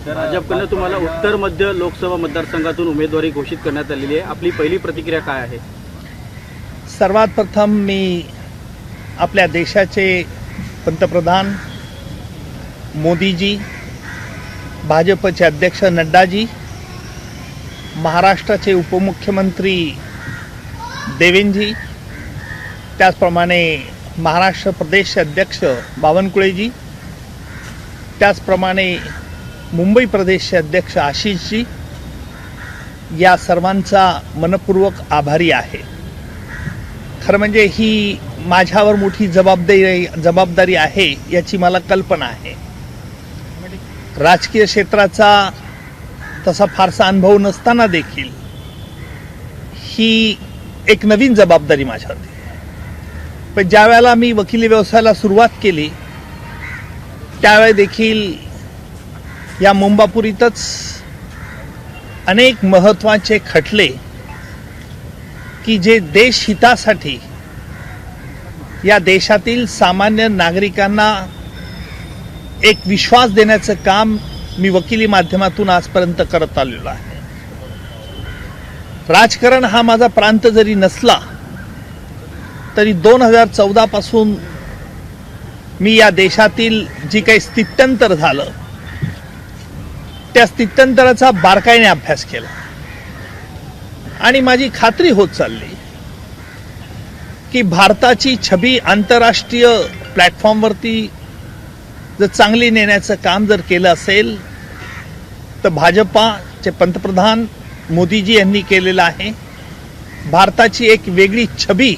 भाजपकडून तुम्हाला उत्तर मध्य लोकसभा मतदारसंघातून उमेदवारी घोषित करण्यात आलेली आहे। आपली पहिली प्रतिक्रिया काय आहे? सर्वात प्रथम मी आपल्या देशाचे पंतप्रधान मोदीजी, भाजपचे अध्यक्ष नड्डाजी, महाराष्ट्राचे उपमुख्यमंत्री देवेंद्रजी, त्याचप्रमाणे महाराष्ट्र प्रदेश अध्यक्ष बावनकुळेजी, त्याचप्रमाणे मुंबई प्रदेशचे अध्यक्ष आशिषजी, या सर्वांचा मनपूर्वक आभारी आहे। खरं म्हणजे ही माझ्यावर मोठी जबाबदारी आहे याची मला कल्पना आहे। राजकीय क्षेत्राचा तसा फारसा अनुभव नसताना देखील ही एक नवीन जबाबदारी माझ्यावरती आहे। पण ज्या वेळेला मी वकिली व्यवसायाला सुरुवात केली त्यावेळी देखील या मुंबापुरीतच अनेक महत्त्वाचे खटले की जे देश हितासाठी या देशातील सामान्य नागरिकांना एक विश्वास देण्याचं काम मी वकिली माध्यमातून आजपर्यंत करत आलेलो आहे। राजकारण हा माझा प्रांत जरी नसला तरी 2014 पासून मी या देशातील जी काही स्थित्यंतर झालं त्या स्थित्यंतराचा बारकाईने अभ्यास केला आणि माझी खात्री होत चालली की भारताची छबी आंतरराष्ट्रीय प्लॅटफॉर्मवरती जर चांगली नेण्याचं काम जर केलं असेल तर भाजपाचे पंतप्रधान मोदीजी यांनी केलेलं आहे। भारताची एक वेगळी छबी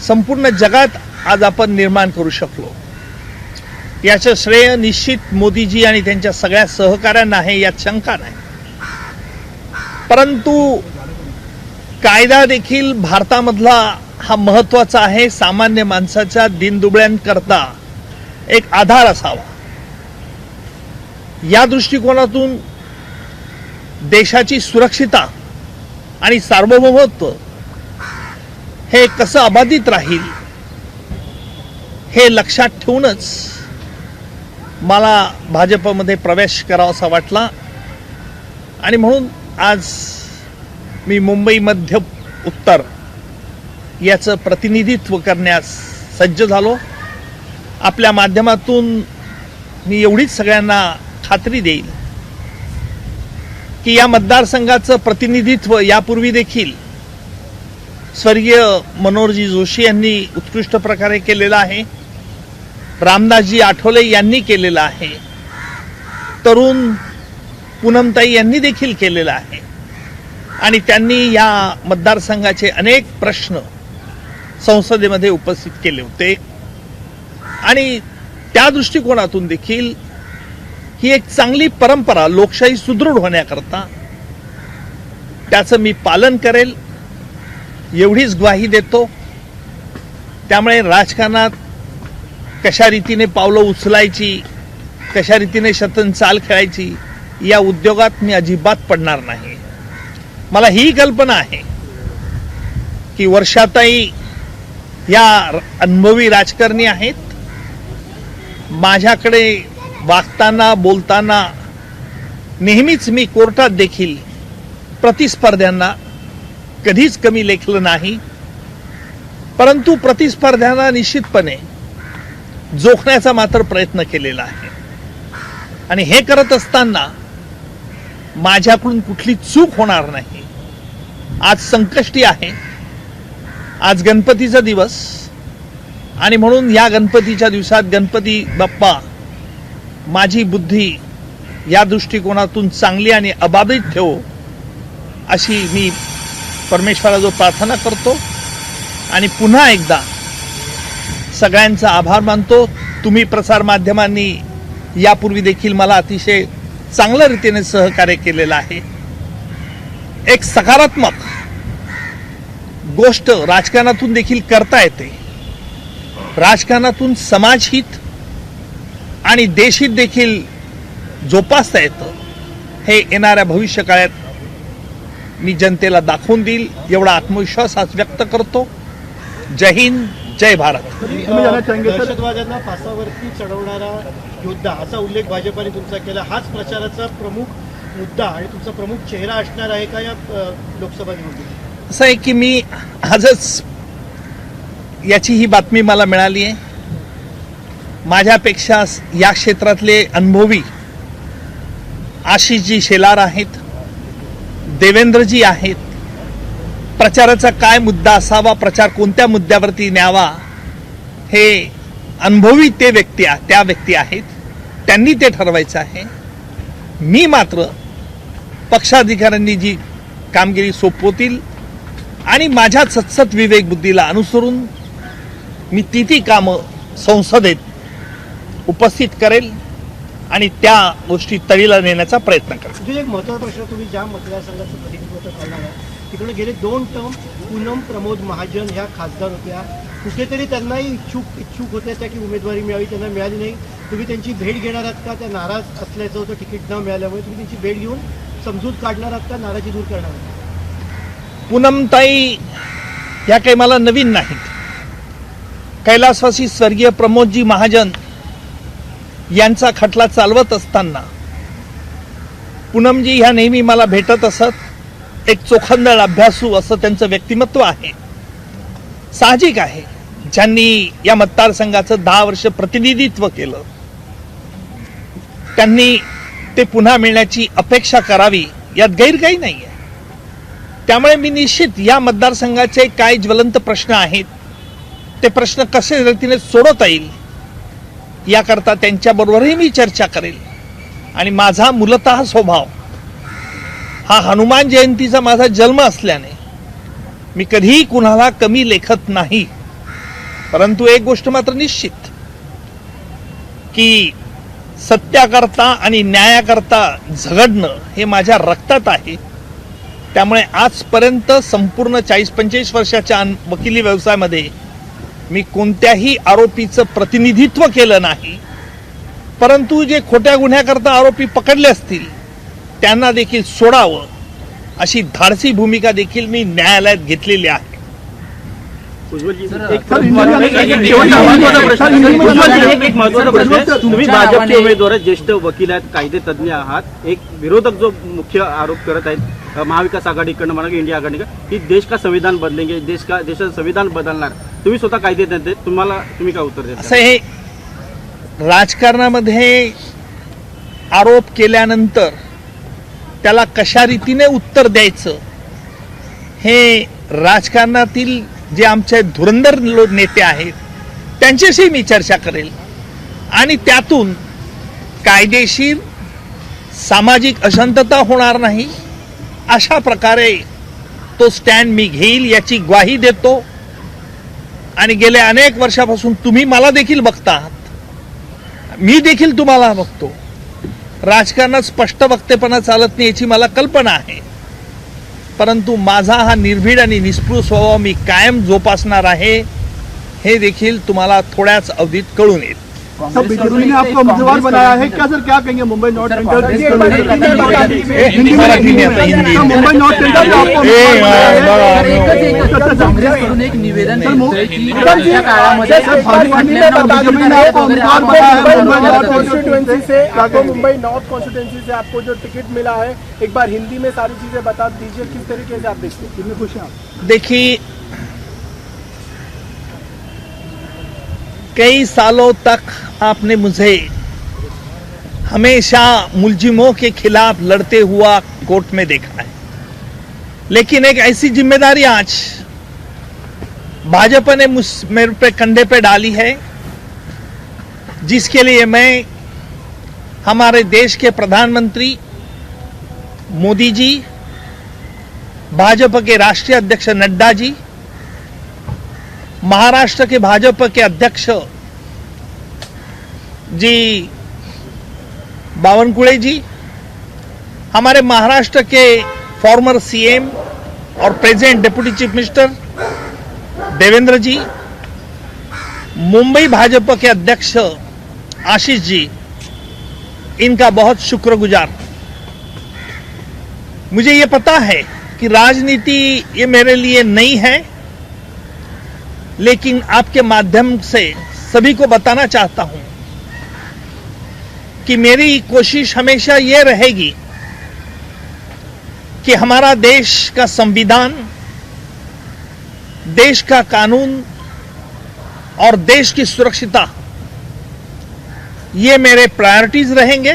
संपूर्ण जगात आज आपण निर्माण करू शकलो, याचं श्रेय निश्चित मोदीजी आणि त्यांच्या सगळ्या सहकाऱ्यांना आहे, यात शंका नाही। परंतु कायदा देखील भारतामधला हा महत्त्वाचा आहे। सामान्य माणसाच्या दीनदुबळ्यांकरता एक आधार असावा, या दृष्टिकोनातून देशाची सुरक्षितता आणि सार्वभौमत्व हे कसं अबाधित राहील हे लक्षात ठेवूनच मला भाजपमध्ये प्रवेश करावासा वाटला आणि म्हणून आज मी मुंबई मध्य उत्तर याचं प्रतिनिधित्व करण्यास सज्ज झालो। आपल्या माध्यमातून मी एवढीच सगळ्यांना खात्री देईल की या मतदारसंघाचं प्रतिनिधित्व यापूर्वी देखील स्वर्गीय मनोहरजी जोशी यांनी उत्कृष्ट प्रकारे केलेलं आहे, रामदासजी आठवले यांनी केलेलं आहे, तरुण पूनमताई यांनी देखील केलेलं आहे आणि त्यांनी या मतदारसंघाचे अनेक प्रश्न संसदेमध्ये उपस्थित केले होते आणि त्या दृष्टिकोनातून देखील ही एक चांगली परंपरा लोकशाही सुदृढ होण्याकरता त्याचं मी पालन करेल एवढीच ग्वाही देतो। त्यामुळे राजकारणात कशा रीतीने पावलं उचलायची, कशा रीतीने शतन चाल खेळायची या उद्योगात मी अजिबात पडणार नाही। मला ही कल्पना आहे की वर्षाताई या अनुभवी राजकारणी आहेत, माझ्याकडे वागताना बोलताना नेहमीच मी कोर्टात देखील प्रतिस्पर्ध्यांना कधीच कमी लेखलं नाही, परंतु प्रतिस्पर्ध्यांना निश्चितपणे जोखण्याचा मात्र प्रयत्न केलेला आहे आणि हे करत असताना माझ्याकडून कुठली चूक होणार नाही। आज संकष्टी आहे, आज गणपतीचा दिवस आणि म्हणून या गणपतीच्या दिवसात गणपती बाप्पा माझी बुद्धी या दृष्टिकोनातून चांगली आणि अबाधित ठेवो अशी मी परमेश्वराजवळ प्रार्थना करतो आणि पुन्हा एकदा सगळ्यांचा आभार मानतो। तुम्ही प्रसार माध्यमांनी यापूर्वी देखील मला अतिशय चांगल्या रीतीने सहकार्य केलेलं आहे। एक सकारात्मक गोष्ट राजकारणातून देखील करता येते, राजकारणातून समाजहित आणि देशहित देखील जोपासता येतं, हे येणाऱ्या भविष्यकाळात मी जनतेला दाखवून देईल एवढा आत्मविश्वास आज व्यक्त करतो। जय हिंद, जय भारत। दहशतवाद्यांना फासावरती चढवणारा योद्धा असा उल्लेख भाजपाने तुमचा केला. हाच प्रचाराचा प्रमुख मुद्दा आणि तुमचा प्रमुख चेहरा असणार आहे का या लोकसभा निवडणुकीत? असं आहे की मी आजच याची ही बातमी मला मिळाली आहे. माझ्यापेक्षा या क्षेत्रातले अनुभवी आशिषजी शेलार आहेत, देवेंद्रजी आहेत. प्रचाराचा काय मुद्दा असावा, प्रचार कोणत्या मुद्द्यावरती न्यावा, हे अनुभवी त्या व्यक्ती आहेत. त्यांनी ते ठरवायचं आहे. मी मात्र पक्षाधिकाऱ्यांनी जी कामगिरी सोपवतील आणि माझ्या सतसत विवेक बुद्धीला अनुसरून मी ती कामं संसदेत उपस्थित करेल आणि त्या गोष्टी तळीला नेण्याचा प्रयत्न करेल. म्हणजे एक महत्त्वाचा प्रश्न, तुम्ही ज्या मतदारसंघाचं प्रतिनिधित्व करणार आहे तिकडे गेले 2 टर्म पूनम प्रमोद महाजन ह्या खासदार होत्या. कुठेतरी त्यांनाही इच्छुक होत्या त्या की उमेदवारी मिळावी, त्यांना मिळाली नाही. तुम्ही त्यांची भेट घेणार आहात का? त्या नाराज असल्याचं होतं तिकीट न मिळाल्यामुळे. तुम्ही त्यांची भेट घेऊन समजूत काढणार आहात का, नाराजी दूर करणार आहात? पूनमताई या काही मला नवीन नाहीत. कैलासवासी स्वर्गीय प्रमोदजी महाजन यांचा खटला चालवत असताना पूनमजी ह्या नेहमी मला भेटत असत. एक चोखंदळ अभ्यासू असं त्यांचं व्यक्तिमत्व आहे. साहजिक आहे, ज्यांनी या मतदारसंघाचं 10 वर्ष प्रतिनिधित्व केलं त्यांनी ते पुन्हा मिळण्याची अपेक्षा करावी, यात गैर काही नाही आहे. त्यामुळे मी निश्चित या मतदारसंघाचे काय ज्वलंत प्रश्न आहेत ते प्रश्न कसे रीतीने सोडवता येईल याकरता त्यांच्याबरोबरही मी चर्चा करेल. आणि माझा मूलतः स्वभाव हा हनुमान जयंतीचा माझा जन्म असल्याने मी कधीही कुणाला कमी लेखत नाही. परंतु एक गोष्ट मात्र निश्चित की सत्याकरता आणि न्यायाकरता झगडणं हे माझ्या रक्तात आहे. त्यामुळे आजपर्यंत संपूर्ण 40-45 वर्षाच्या वकिली व्यवसायामध्ये मी कोणत्याही आरोपीचं प्रतिनिधित्व केलं नाही. परंतु जे खोट्या गुन्ह्याकरता आरोपी पकडले असतील त्यांना देखील सोडावं अशी धाडसी भूमिका देखील मी न्यायालयात घेतलेली आहे. एक महत्त्वाचा प्रश्न आहे. तुम्ही भाजपचे उमेदवार आहेत, ज्येष्ठ वकील आहेत, कायदे तज्ज्ञ आहात. एक विरोधक जो मुख्य आरोप करत आहेत महाविकास आघाडीकडनं म्हणा की इंडिया आघाडी की देश का संविधान बदलेंगे, देशाचं संविधान बदलणार. तुम्ही स्वतः कायदे तज्ज्ञ, तुम्ही काय उत्तर देता? असं हे राजकारणामध्ये आरोप केल्यानंतर त्याला कशा रीतीने उत्तर द्यायचं हे राजकारणातील जे आमचे धुरंधर नेते आहेत त्यांच्याशी मी चर्चा करेल आणि त्यातून कायदेशीर सामाजिक अशांतता होणार नाही अशा प्रकारे तो स्टँड मी घेईल याची ग्वाही देतो. आणि गेल्या अनेक वर्षापासून तुम्ही मला देखील बघता आहात, मी देखील तुम्हाला बघतो. राजकारणात स्पष्ट वक्तेपणा चालत नाही याची मला कल्पना आहे. परंतु माझा हा निर्भीड आणि निष्पृह स्वभाव मी कायम जोपासणार आहे हे देखील तुम्हाला थोड्याच अवधीत कळून येईल. सब बीजेपी ने आपको उम्मीदवार बनाया है क्या सर? क्या कहेंगे मुंबई नॉर्थ सेंट्रल हिंदी मराठी नहीं आता, हिंदी मुंबई नॉर्थ सेंट्रल आपको काँग्रेसकडून एक निवेदन दिसतंय की या काळामध्ये मुंबई नॉर्थ कॉन्स्टिट्यूंसी से आपको जो टिकट मिला है, एक बार हिंदी में सारी चीजें बता दीजिए, किस तरीके से आप देखते हैं, कितने खुश हैं आप? देखिए, कई सालों तक आपने मुझे हमेशा मुलजिमों के खिलाफ लड़ते हुआ कोर्ट में देखा है. लेकिन एक ऐसी जिम्मेदारी आज भाजपा ने मेरे पे कंधे पे डाली है जिसके लिए मैं हमारे देश के प्रधानमंत्री मोदी जी, भाजपा के राष्ट्रीय अध्यक्ष नड्डा जी, महाराष्ट्र के भाजपा के अध्यक्ष जी बावनकुळे जी, हमारे महाराष्ट्र के फॉर्मर सीएम और present deputy chief minister Devendra ji, Mumbai BJP के अध्यक्ष आशीष जी, इनका बहुत शुक्रगुजार. मुझे ये पता है कि राजनीति ये मेरे लिए नई है, लेकिन आपके माध्यम से सभी को बताना चाहता हूं कि मेरी कोशिश हमेशा ये रहेगी कि हमारा देश का संविधान, देश का कानून और देश की सुरक्षिता, ये मेरे प्रायोरिटीज रहेंगे।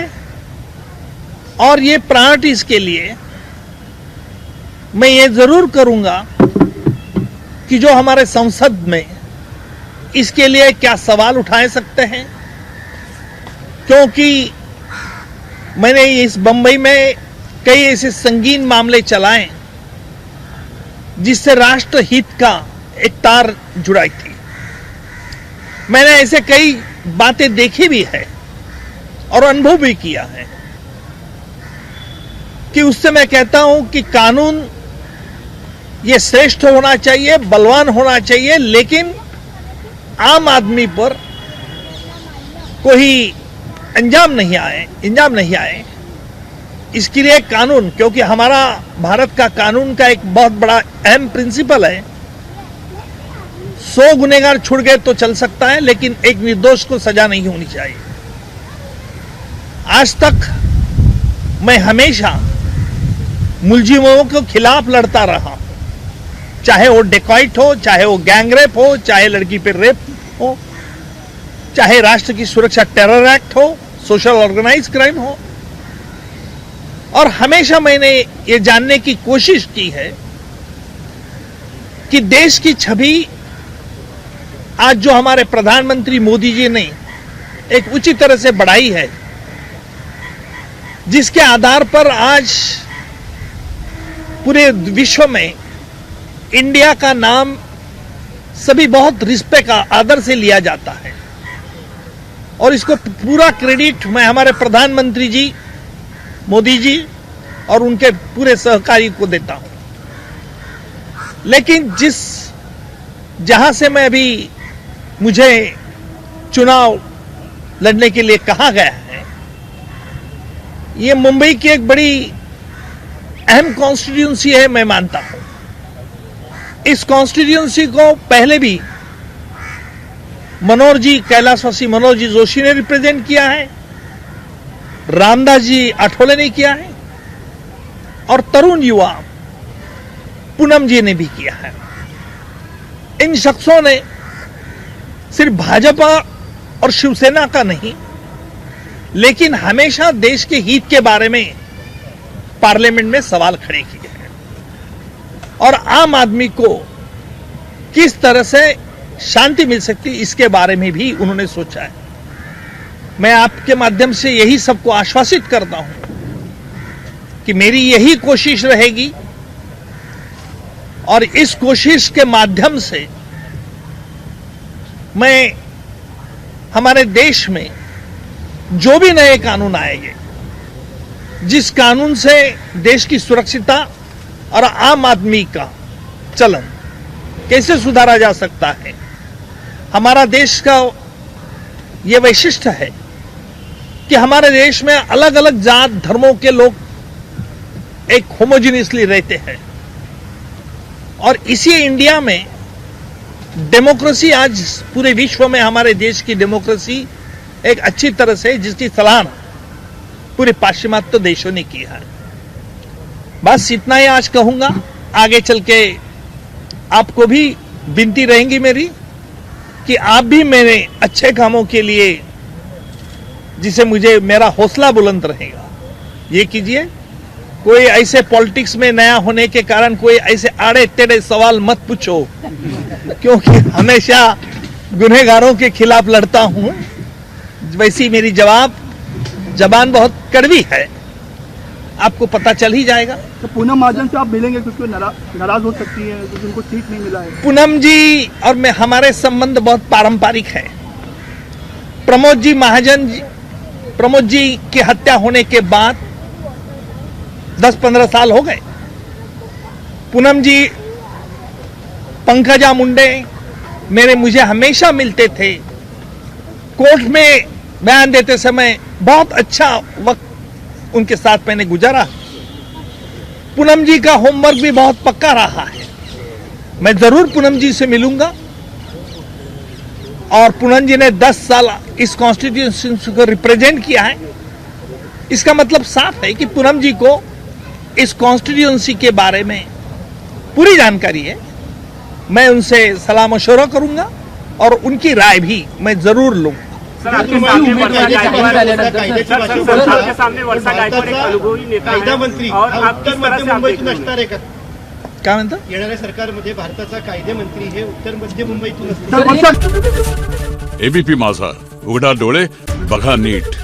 और ये प्रायोरिटीज के लिए मैं ये जरूर करूंगा कि जो हमारे संसद में इसके लिए क्या सवाल उठाए सकते हैं, क्योंकि मैंने इस बंबई में कई ऐसे संगीन मामले चलाए जिससे राष्ट्र हित का एक तार जुड़ाई थी। मैंने ऐसे कई बातें देखी भी है और अनुभव भी किया है कि उससे मैं कहता हूं कि कानून ये श्रेष्ठ होना चाहिए, बलवान होना चाहिए, लेकिन आम आदमी पर कोई इंजाम नहीं आए। इसके लिए कानून, क्योंकि हमारा भारत का कानून का एक बहुत बड़ा अहम प्रिंसिपल है, 100 गुनहगार छुड़ गए तो चल सकता है, लेकिन एक निर्दोष को सजा नहीं होनी चाहिए। आज तक मैं हमेशा मुलजिमों के खिलाफ लड़ता रहा, चाहे वो डेकॉइट हो, चाहे वो गैंगरेप हो, चाहे लड़की पे रेप हो, चाहे राष्ट्र की सुरक्षा टेरर एक्ट हो, सोशल ऑर्गेनाइज क्राइम हो। और हमेशा मैंने ये जानने की कोशिश की है कि देश की छवि आज जो हमारे प्रधानमंत्री मोदी जी ने एक उचित तरह से बढ़ाई है, जिसके आधार पर आज पूरे विश्व में इंडिया का नाम सभी बहुत रिस्पेक्ट का आदर से लिया जाता है, और इसको पूरा क्रेडिट मैं हमारे प्रधानमंत्री जी मोदी जी और उनके पूरे सहकारी को देता हूं। लेकिन जहां से मैं अभी मुझे चुनाव लड़ने के लिए कहा गया है, ये मुंबई की एक बड़ी अहम कॉन्स्टिट्यूंसी है, मैं मानता हूं। इस कॉन्स्टिट्यूंसी को पहले भी कैलाशवासी मनोहर जी जोशी ने रिप्रेजेंट किया है, रामदास जी आठवले ने किया है, और तरुण युवा पूनम जी ने भी किया है। इन शख्सों ने सिर्फ भाजपा और शिवसेना का नहीं, लेकिन हमेशा देश के हित के बारे में पार्लियामेंट में सवाल खड़े किए हैं, और आम आदमी को किस तरह से शांति मिल सकती इसके बारे में भी उन्होंने सोचा है। मैं आपके माध्यम से यही सबको आश्वासित करता हूं कि मेरी यही कोशिश रहेगी, और इस कोशिश के माध्यम से मैं हमारे देश में जो भी नए कानून आएंगे, जिस कानून से देश की सुरक्षिता और आम आदमी का चलन कैसे सुधारा जा सकता है। हमारा देश का यह वैशिष्ट्य है कि हमारे देश में अलग अलग जात धर्मों के लोग एक होमोजिनियसली रहते हैं, और इसी इंडिया में डेमोक्रेसी आज पूरे विश्व में हमारे देश की डेमोक्रेसी एक अच्छी तरह से, जिसकी सराहना पूरे पाश्चिमात्य देशों ने की है। बस इतना ही आज कहूंगा। आगे चल के आपको भी विनती रहेंगी मेरी कि आप भी मेरे अच्छे कामों के लिए, जिसे मुझे मेरा हौसला बुलंद रहेगा, ये कीजिए। कोई ऐसे पॉलिटिक्स में नया होने के कारण कोई ऐसे आड़े टेढ़े सवाल मत पूछो, क्योंकि हमेशा गुनहगारों के खिलाफ लड़ता हूं। वैसी मेरी जबान बहुत कड़वी है, आपको पता चल ही जाएगा। तो पूनम महाजन से आप मिलेंगे क्योंकि नाराज हो सकती है क्योंकि उनको सीट नहीं मिला है। पूनम जी और मैं, हमारे संबंध बहुत पारंपरिक है। प्रमोद जी की हत्या होने के बाद 10-15 साल हो गए। पूनम जी, पंकजा मुंडे मुझे हमेशा मिलते थे। कोर्ट में बयान देते समय बहुत अच्छा वक्त उनके साथ मैंने गुजारा। पूनम जी का होमवर्क भी बहुत पक्का रहा है। मैं जरूर पूनम जी से मिलूंगा, और पूनम जी ने 10 साल इस कॉन्स्टिट्यूशन को रिप्रेजेंट किया है। इसका मतलब साफ है कि पूनम जी को इस कॉन्स्टिट्यूएंसी के बारे में पूरी जानकारी है। मैं उनसे सलाह मशवरा करूंगा और उनकी राय भी मैं जरूर लूंगा। सर, आपके सामने वर्षा गायकवाड एक अनुभवी नेता कायदा है मंत्री और हा आप किस उत्तर तरह मध्य से आप मुंबईतून देख रहे असणार आहे का? काय म्हणता? येणाऱ्या सरकारमध्ये भारताचा कायदे मंत्री हे उत्तर मध्य मुंबईतून असणार. एबीपी माझा, उघडा डोळे बघा नीट.